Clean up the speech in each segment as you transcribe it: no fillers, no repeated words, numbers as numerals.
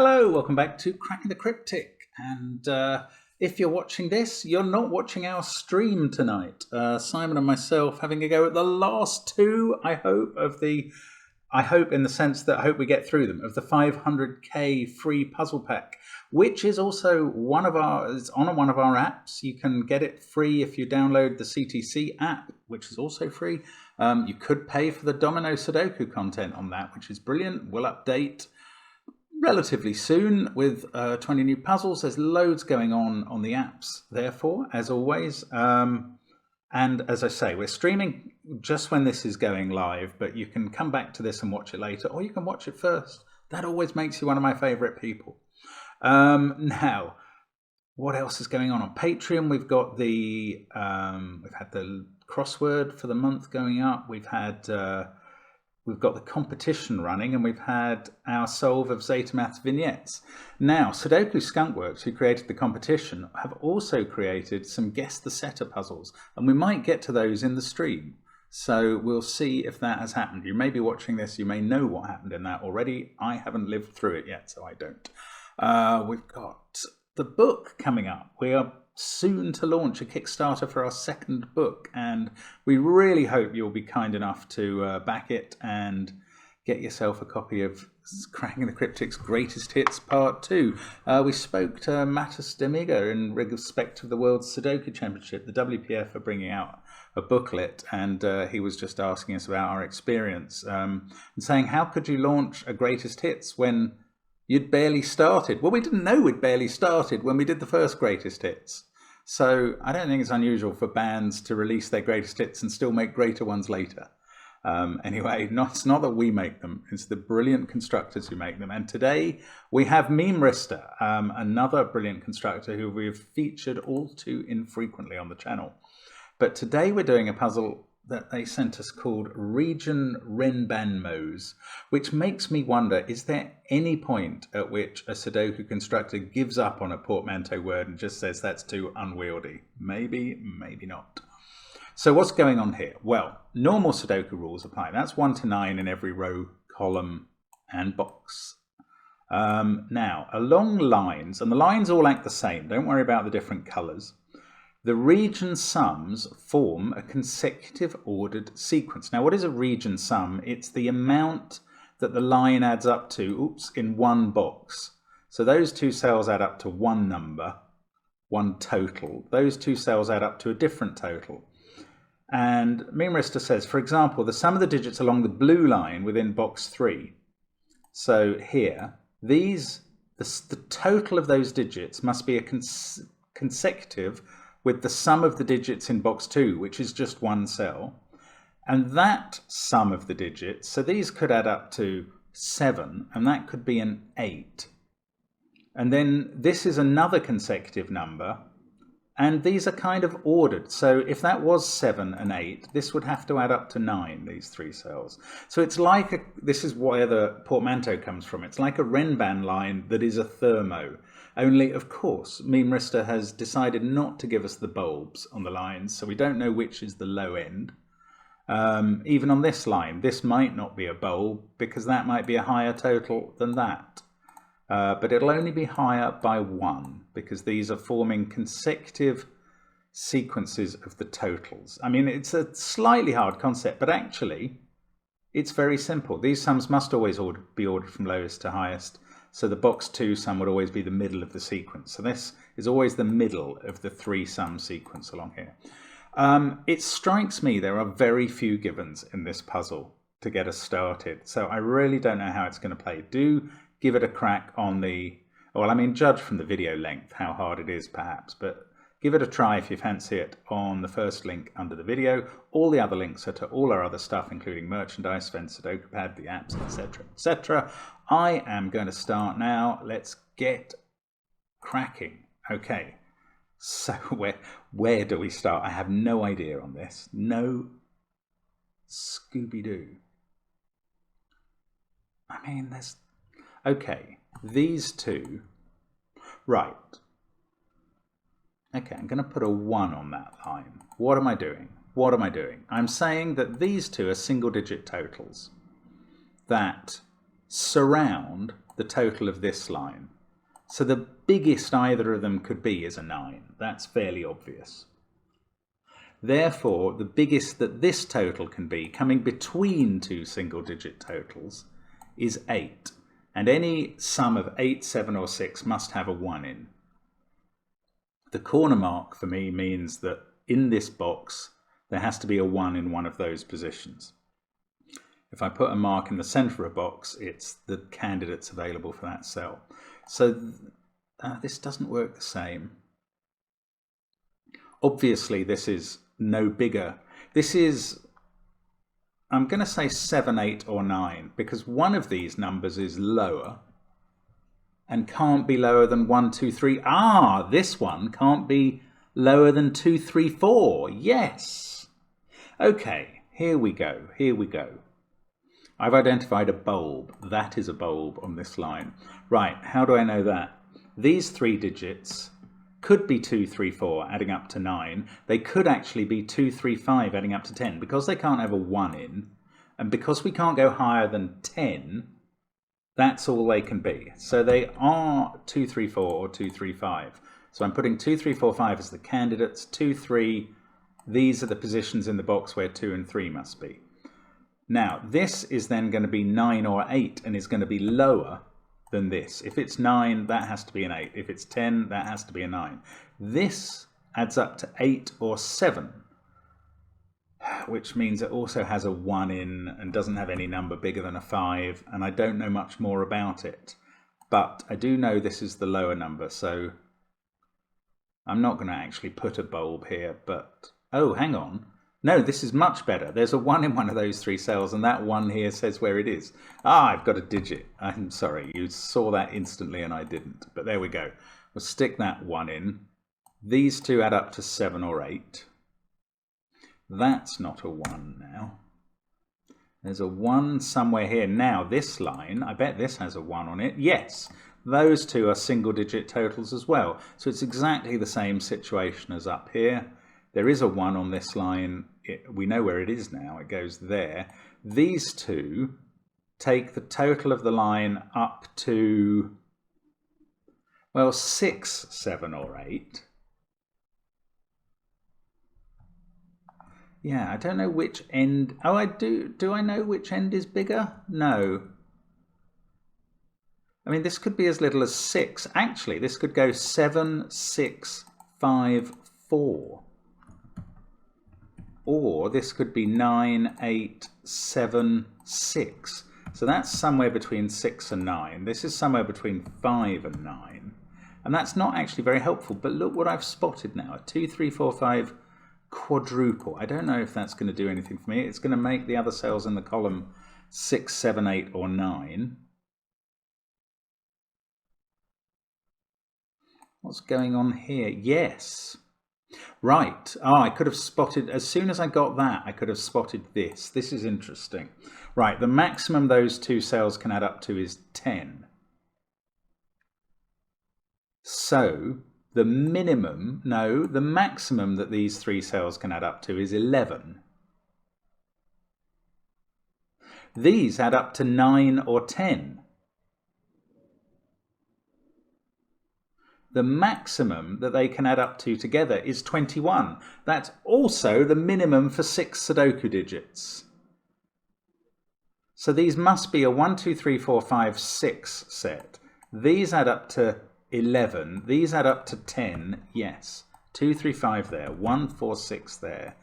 Hello, welcome back to Cracking the Cryptic. And if you're watching this, you're not watching our stream tonight. Simon and myself having a go at the last two, I hope in the sense that I hope we get through them, of the 500k free puzzle pack, which is also it's on one of our apps. You can get it free if you download the CTC app, which is also free. You could pay for the Domino Sudoku content on that, which is brilliant. We'll update relatively soon with 20 new puzzles. There's loads going on the apps, therefore, as always. And as I say, we're streaming just when this is going live, but you can come back to this and watch it later, or you can watch it first. That always makes you one of my favorite people. Now, what else is going on Patreon? We've got we've had the crossword for the month going up. We've got the competition running, and we've had our solve of Zetamath's vignettes. Now, Sudoku Skunkworks, who created the competition, have also created some Guess the Setter puzzles, and we might get to those in the stream. So we'll see if that has happened. You may be watching this, you may know what happened in that already. I haven't lived through it yet, so I don't. We've got the book coming up. We are soon to launch a Kickstarter for our second book, and we really hope you'll be kind enough to back it and get yourself a copy of Cracking the Cryptic's Greatest Hits Part 2. We spoke to Matas Demiga in respect of the World Sudoku Championship. The WPF are bringing out a booklet, and he was just asking us about our experience and saying, how could you launch a Greatest Hits when you'd barely started? Well, we didn't know we'd barely started when we did the first Greatest Hits. So I don't think it's unusual for bands to release their greatest hits and still make greater ones later. Anyway, it's not that we make them, it's the brilliant constructors who make them. And today we have Memerister, another brilliant constructor who we've featured all too infrequently on the channel. But today we're doing a puzzle that they sent us called Region Renbanmos, which makes me wonder, is there any point at which a Sudoku constructor gives up on a portmanteau word and just says that's too unwieldy? Maybe, maybe not. So what's going on here? Well, normal Sudoku rules apply. That's 1 to 9 in every row, column, and box. Now, along lines, and the lines all act the same. Don't worry about the different colours. The region sums form a consecutive ordered sequence. Now, what is a region sum? It's the amount that the line adds up to, in one box. So those two cells add up to one number, one total. Those two cells add up to a different total. And Memerister says, for example, the sum of the digits along the blue line within box 3. So here, the total of those digits must be a consecutive with the sum of the digits in box 2, which is just one cell. And that sum of the digits, so these could add up to 7, and that could be an 8. And then this is another consecutive number, and these are kind of ordered. So if that was 7 and 8, this would have to add up to 9, these 3 cells. So it's like, this is where the portmanteau comes from. It's like a Renban line that is a thermo. Only, of course, Memerister has decided not to give us the bulbs on the lines, so we don't know which is the low end. Even on this line, this might not be a bulb, because that might be a higher total than that. But it'll only be higher by 1, because these are forming consecutive sequences of the totals. I mean, it's a slightly hard concept, but actually, it's very simple. These sums must always be ordered from lowest to highest. So the box 2 sum would always be the middle of the sequence. So this is always the middle of the 3 sum sequence along here. It strikes me there are very few givens in this puzzle to get us started. So I really don't know how it's going to play. Do give it a crack on judge from the video length how hard it is perhaps, but give it a try if you fancy it on the first link under the video. All the other links are to all our other stuff, including merchandise, Sven Sudoku Pad, the apps, etc., etc. I am going to start now. Let's get cracking. Okay, so where do we start? I have no idea on this. No Scooby-Doo. I mean, okay, these two. Right. Okay, I'm going to put a 1 on that line. What am I doing? What am I doing? I'm saying that these two are single-digit totals that surround the total of this line. So the biggest either of them could be is a 9. That's fairly obvious. Therefore, the biggest that this total can be, coming between two single-digit totals, is 8. And any sum of 8, 7 or 6 must have a 1 in. The corner mark for me means that in this box there has to be a 1 in one of those positions. If I put a mark in the center of a box, it's the candidates available for that cell. So this doesn't work the same. Obviously this is no bigger. This is, I'm going to say 7, 8 or 9, because one of these numbers is lower and can't be lower than 1, 2, 3. Ah, this one can't be lower than 2, 3, 4. Yes. Okay, here we go. Here we go. I've identified a bulb. That is a bulb on this line. Right, how do I know that? These 3 digits could be 2, 3, 4 adding up to 9. They could actually be 2, 3, 5 adding up to 10. Because they can't have a 1 in, and because we can't go higher than 10, that's all they can be. So they are 2, 3, 4 or 2, 3, 5. So I'm putting 2, 3, 4, 5 as the candidates. 2, 3, these are the positions in the box where 2 and 3 must be. Now, this is then going to be 9 or 8 and is going to be lower than this. If it's 9, that has to be an 8. If it's 10, that has to be a 9. This adds up to 8 or 7, which means it also has a 1 in and doesn't have any number bigger than a 5, and I don't know much more about it. But I do know this is the lower number, so I'm not going to actually put a bulb here, but... oh, hang on. No, this is much better. There's a 1 in one of those 3 cells, and that 1 here says where it is. Ah, I've got a digit. I'm sorry, you saw that instantly and I didn't. But there we go. We'll stick that 1 in. These 2 add up to 7 or 8. That's not a 1 now. There's a 1 somewhere here. Now, this line, I bet this has a 1 on it. Yes, those 2 are single-digit totals as well. So it's exactly the same situation as up here. There is a 1 on this line. We know where it is now. It goes there. These 2 take the total of the line up to, well, 6, 7 or 8. Yeah, I don't know which end. Oh, I do. Do I know which end is bigger? No. I mean, this could be as little as 6. Actually, this could go 7, 6, 5, 4. Or this could be 9, 8, 7, 6. So that's somewhere between 6 and 9. This is somewhere between 5 and 9. And that's not actually very helpful. But look what I've spotted now. A 2, 3, 4, 5 quadruple. I don't know if that's going to do anything for me. It's going to make the other cells in the column 6, 7, 8 or 9. What's going on here? Yes. Right. Oh, I could have spotted, as soon as I got that, I could have spotted this. This is interesting. Right, the maximum those 2 cells can add up to is 10. So the minimum, no, the maximum that these 3 cells can add up to is 11. These add up to 9 or 10. The maximum that they can add up to together is 21. That's also the minimum for 6 Sudoku digits. So these must be a 1, 2, 3, 4, 5, 6 set. These add up to 11. These add up to 10. Yes. 2, 3, 5 there. 1, 4, 6 there.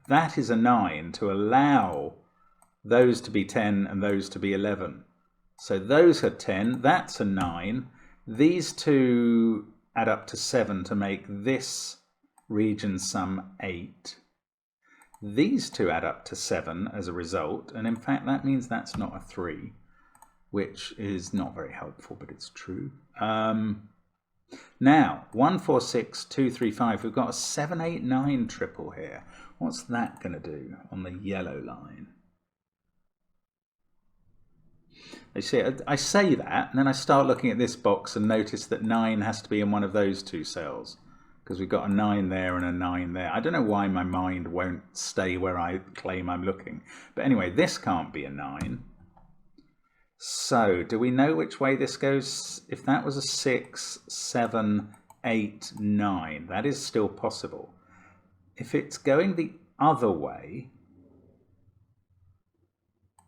That is a 9 to allow those to be 10 and those to be 11. So those are 10. That's a 9. These 2 add up to 7 to make this region sum 8. These 2 add up to 7 as a result, and in fact that means that's not a 3, which is not very helpful, but it's true. Now, 1, 4, 6, 2, 3, 5, we've got a 7, 8, 9 triple here. What's that going to do on the yellow line? You see, I say that, and then I start looking at this box and notice that 9 has to be in one of those 2 cells, because we've got a 9 there and a 9 there. I don't know why my mind won't stay where I claim I'm looking. But anyway, this can't be a 9. So, do we know which way this goes? If that was a 6, 7, 8, 9, that is still possible. If it's going the other way,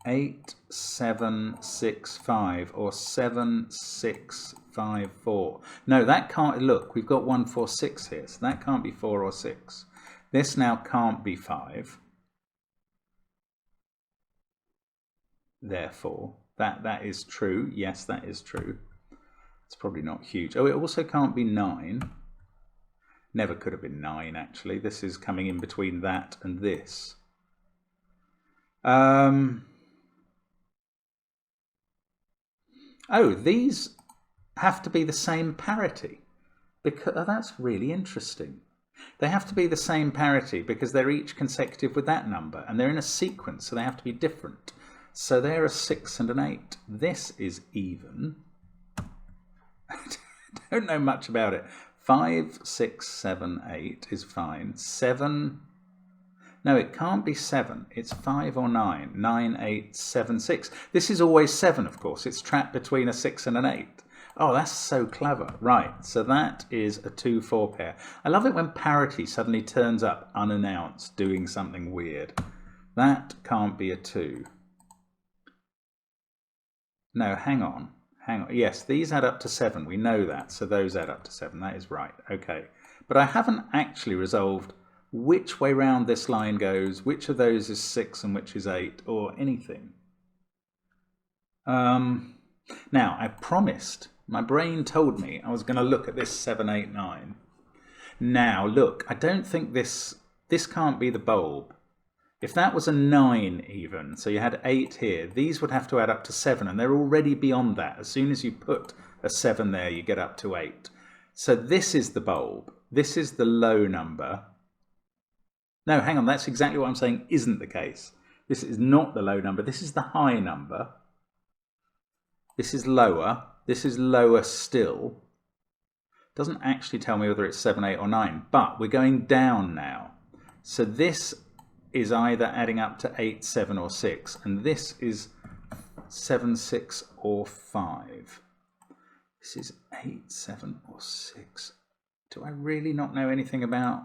8, 7, 6, 5, or 7, 6, 5, 4. No, that can't, look, we've got 1, 4, 6 here, so that can't be 4 or 6. This now can't be 5. Therefore, that is true. Yes, that is true. It's probably not huge. Oh, it also can't be 9. Never could have been 9, actually. This is coming in between that and this. Oh, these have to be the same parity. Because that's really interesting. They have to be the same parity because they're each consecutive with that number, and they're in a sequence, so they have to be different. So they're a 6 and an 8. This is even. I don't know much about it. 5, 6, 7, 8 is fine. 7. No, it can't be 7. It's 5 or 9. 9, 8, 7, 6. This is always 7, of course. It's trapped between a 6 and an 8. Oh, that's so clever. Right, so that is a 2-4 pair. I love it when parity suddenly turns up unannounced, doing something weird. That can't be a 2. No, hang on. Yes, these add up to 7. We know that, so those add up to 7. That is right. Okay. But I haven't actually resolved which way round this line goes, which of those is 6 and which is 8, or anything. Now, I promised, my brain told me I was going to look at this 7, 8, 9. Now, look, I don't think this can't be the bulb. If that was a 9 even, so you had 8 here, these would have to add up to 7, and they're already beyond that. As soon as you put a 7 there, you get up to 8. So this is the bulb. This is the low number. No, hang on, that's exactly what I'm saying isn't the case. This is not the low number. This is the high number. This is lower. This is lower still. Doesn't actually tell me whether it's 7, 8, or 9, but we're going down now. So this is either adding up to 8, 7, or 6, and this is 7, 6, or 5. This is 8, 7, or 6. Do I really not know anything about?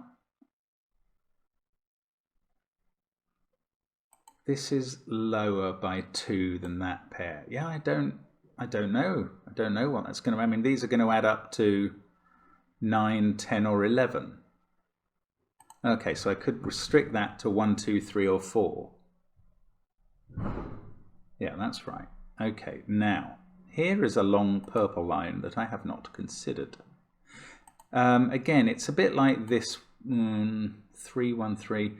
This is lower by 2 than that pair. Yeah, I don't know. I don't know what that's going to, I mean, these are going to add up to 9, 10, or 11. Okay, so I could restrict that to 1, 2, 3, or 4. Yeah, that's right. Okay, now, here is a long purple line that I have not considered. Again, it's a bit like this 3, 1, 3.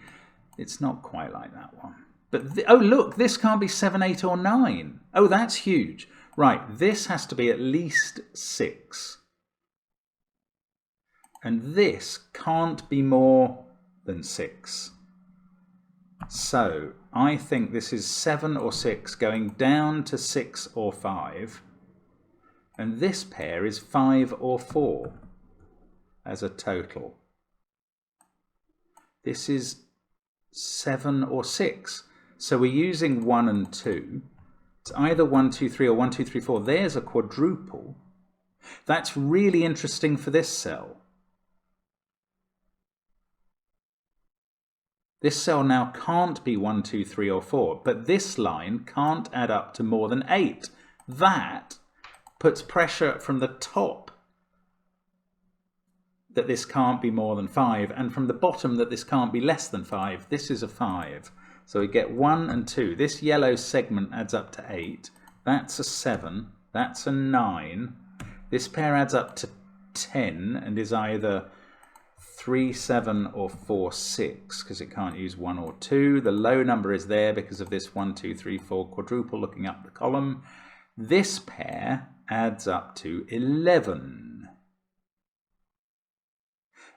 It's not quite like that one. But, oh, look, this can't be 7, 8, or 9. Oh, that's huge. Right, this has to be at least 6. And this can't be more than 6. So I think this is 7 or 6 going down to 6 or 5. And this pair is 5 or 4 as a total. This is 7 or 6. So we're using 1 and 2. It's either 1, 2, 3 or 1, 2, 3, 4. There's a quadruple. That's really interesting for this cell. This cell now can't be 1, 2, 3, or 4, but this line can't add up to more than 8. That puts pressure from the top that this can't be more than 5, and from the bottom that this can't be less than 5. This is a 5. So we get 1 and 2. This yellow segment adds up to 8. That's a 7. That's a 9. This pair adds up to 10 and is either 3, 7, or 4, 6, because it can't use 1 or 2. The low number is there because of this 1, 2, 3, 4 quadruple looking up the column. This pair adds up to 11.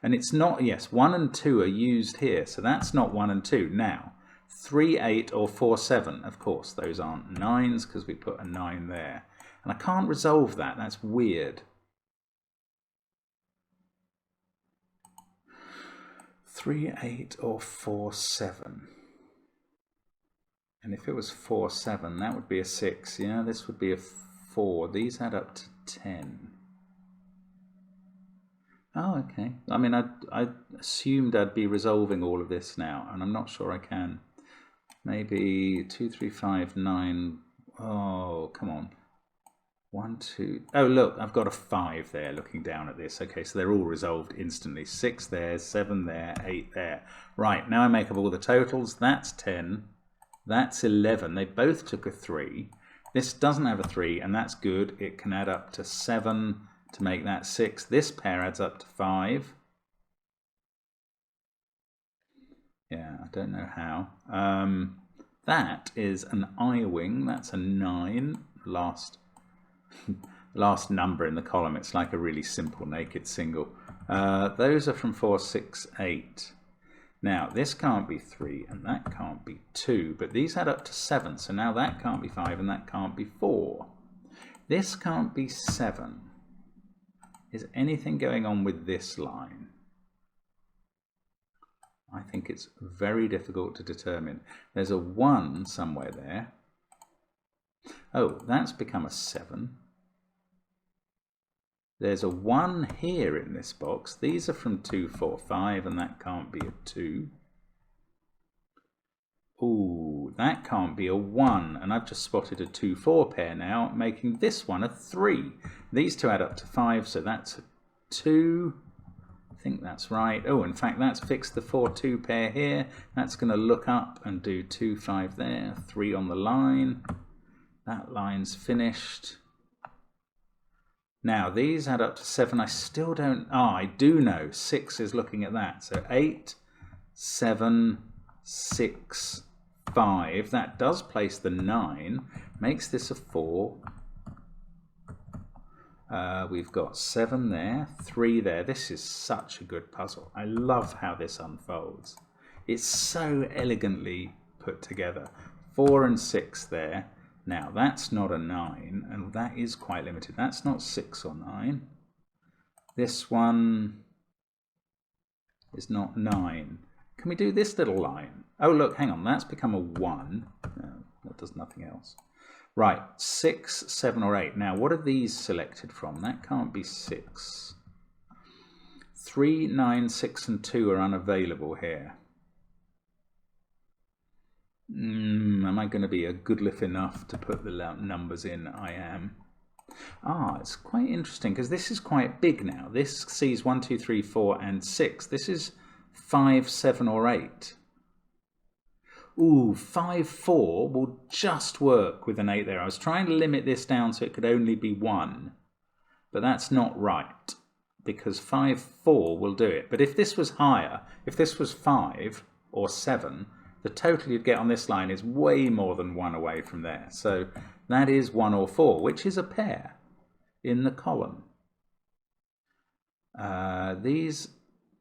And it's not, yes, 1 and 2 are used here, so that's not 1 and 2. Now, 3, 8, or 4, 7, of course, those aren't 9s because we put a 9 there. And I can't resolve that, that's weird. 3, 8, or 4, 7. And if it was 4, 7, that would be a 6. Yeah, this would be a 4. These add up to 10. Oh, okay. I mean, I assumed I'd be resolving all of this now, and I'm not sure I can. Maybe 2, 3, 5, 9. Oh, come on. 1, 2. Oh, look, I've got a 5 there looking down at this. Okay, so they're all resolved instantly. 6 there, 7 there, 8 there. Right, now I make up all the totals. That's 10. That's 11. They both took a 3. This doesn't have a 3, and that's good. It can add up to 7 to make that 6. This pair adds up to 5. Yeah, I don't know how. That is an I-wing. That's a 9. Last number in the column. It's like a really simple naked single. Those are from 4, 6, 8. Now, this can't be 3 and that can't be 2, but these add up to 7. So now that can't be 5 and that can't be 4. This can't be 7. Is anything going on with this line? I think it's very difficult to determine. There's a 1 somewhere there. Oh, that's become a 7. There's a 1 here in this box. These are from 2, 4, 5, and that can't be a 2. Ooh, that can't be a 1, and I've just spotted a 2, 4 pair now, making this one a 3. These two add up to 5, so that's a 2. I think that's right. Oh, in fact, that's fixed the 4, 2 pair here. That's going to look up and do 2, 5 there, 3 on the line. That line's finished. Now, these add up to 7. I still don't... Ah, I do know. 6 is looking at that. So 8, 7, 6, 5. That does place the 9. Makes this a 4. We've got 7 there, 3 there. This is such a good puzzle. I love how this unfolds. It's so elegantly put together. 4 and 6 there. Now, that's not a 9, and that is quite limited. That's not 6 or 9. This one is not 9. Can we do this little line? Oh, look, hang on. That's become a 1. No, that does nothing else. Right, 6, 7, or 8. Now, what are these selected from? That can't be 6. 3, 9, 6, and 2 are unavailable here. Am I going to be a goodliff enough to put the numbers in? I am. Ah, it's quite interesting because this is quite big now. This sees 1, 2, 3, 4, and 6. This is 5, 7, or 8. Ooh, 5, 4 will just work with an 8 there. I was trying to limit this down so it could only be 1, but that's not right because 5, 4 will do it. But if this was higher, if this was 5 or 7, the total you'd get on this line is way more than 1 away from there. So that is 1 or 4, which is a pair in the column.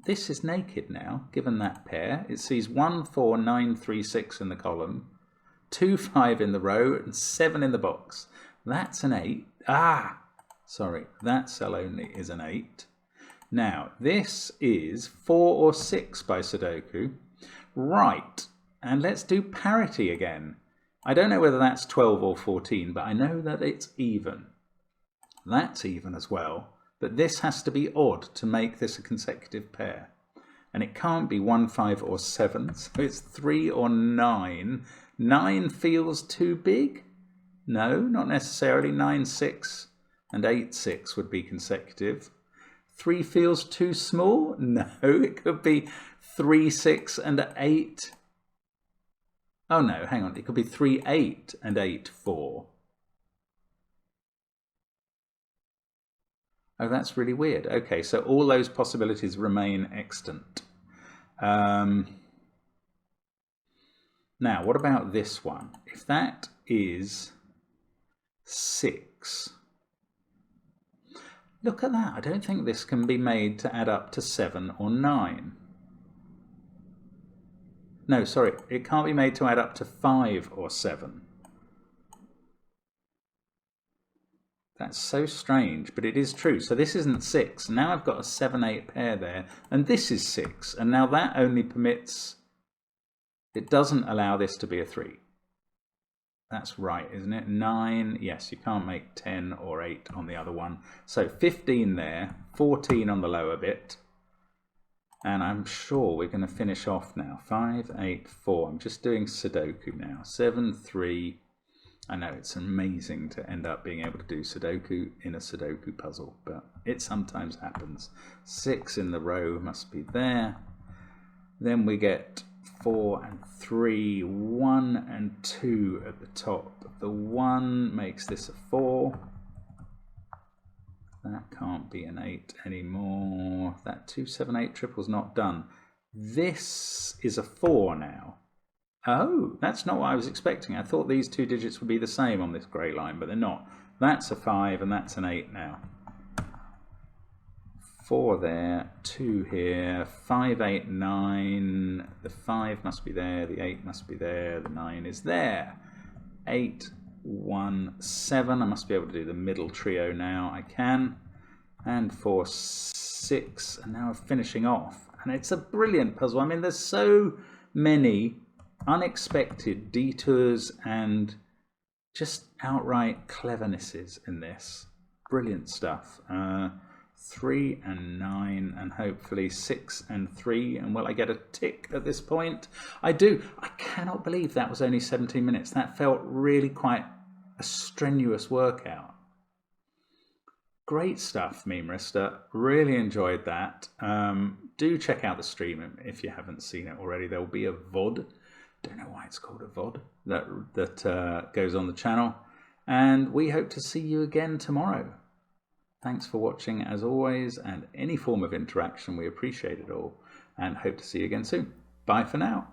This is naked now, given that pair. It sees 1, 4, 9, 3, 6 in the column, 2, 5 in the row, and 7 in the box. That's an 8. Ah, sorry, that cell only is an 8. Now, this is 4 or 6 by Sudoku. Right, and let's do parity again. I don't know whether that's 12 or 14, but I know that it's even. That's even as well. But this has to be odd to make this a consecutive pair. And it can't be 1, 5, or 7, so it's 3 or 9. 9 feels too big? No, not necessarily. 9, 6, and 8, 6 would be consecutive. 3 feels too small? No, it could be 3, 6, and 8. Oh no, hang on, it could be 3, 8, and 8, 4. Oh, that's really weird. Okay, so all those possibilities remain extant. Now, what about this one? If that is 6, look at that. I don't think this can be made to add up to 7 or 9. No, sorry, it can't be made to add up to 5 or 7. That's so strange, but it is true. So this isn't 6. Now I've got a 7, 8 pair there, and this is 6. And now that only permits, it doesn't allow this to be a 3. That's right, isn't it? 9. Yes, you can't make 10 or 8 on the other one. So 15 there, 14 on the lower bit. And I'm sure we're going to finish off now. 5, 8, 4. I'm just doing Sudoku now. 7, 3. I know it's amazing to end up being able to do Sudoku in a Sudoku puzzle, but it sometimes happens. 6 in the row must be there. Then we get 4 and 3, 1 and 2 at the top. The 1 makes this a 4. That can't be an 8 anymore. That 2, 7, 8 triple's not done. This is a 4 now. Oh, that's not what I was expecting. I thought these 2 digits would be the same on this grey line, but they're not. That's a 5 and that's an 8 now. 4 there, 2 here, 5, 8, 9. The 5 must be there, the 8 must be there, the 9 is there. 8, 1, 7. I must be able to do the middle trio now. I can. And 4, 6. And now we're finishing off. And it's a brilliant puzzle. I mean, there's so many unexpected detours and just outright clevernesses in this. Brilliant stuff. 3 and 9 and hopefully 6 and 3. And will I get a tick at this point? I do. I cannot believe that was only 17 minutes. That felt really quite a strenuous workout. Great stuff, Memerister. Really enjoyed that. Do check out the stream if you haven't seen it already. There will be a VOD. Don't know why it's called a VOD. That goes on the channel. And we hope to see you again tomorrow. Thanks for watching as always, and any form of interaction, we appreciate it all, and hope to see you again soon. Bye for now.